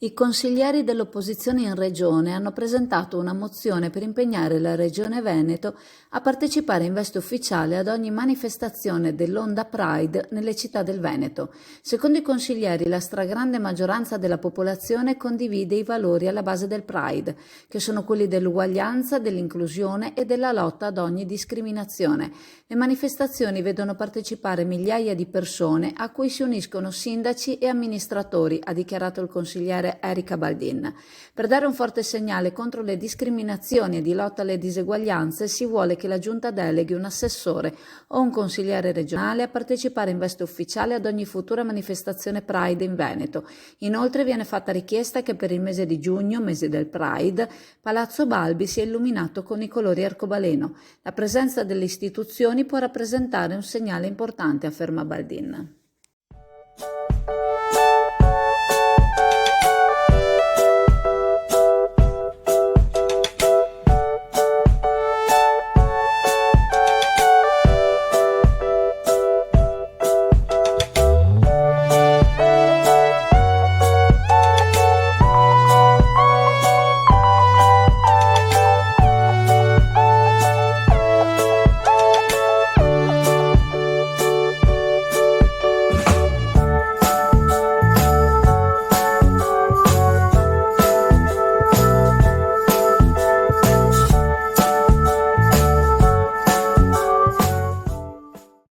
I consiglieri dell'opposizione in Regione hanno presentato una mozione per impegnare la Regione Veneto a partecipare in veste ufficiale ad ogni manifestazione dell'Onda Pride nelle città del Veneto. Secondo i consiglieri, la stragrande maggioranza della popolazione condivide i valori alla base del Pride, che sono quelli dell'uguaglianza, dell'inclusione e della lotta ad ogni discriminazione. Le manifestazioni vedono partecipare migliaia di persone a cui si uniscono sindaci e amministratori, ha dichiarato il consigliere Erika Baldin. Per dare un forte segnale contro le discriminazioni e di lotta alle diseguaglianze si vuole che la Giunta deleghi un assessore o un consigliere regionale a partecipare in veste ufficiale ad ogni futura manifestazione Pride in Veneto. Inoltre viene fatta richiesta che per il mese di giugno, mese del Pride, Palazzo Balbi sia illuminato con i colori arcobaleno. La presenza delle istituzioni può rappresentare un segnale importante, afferma Baldin.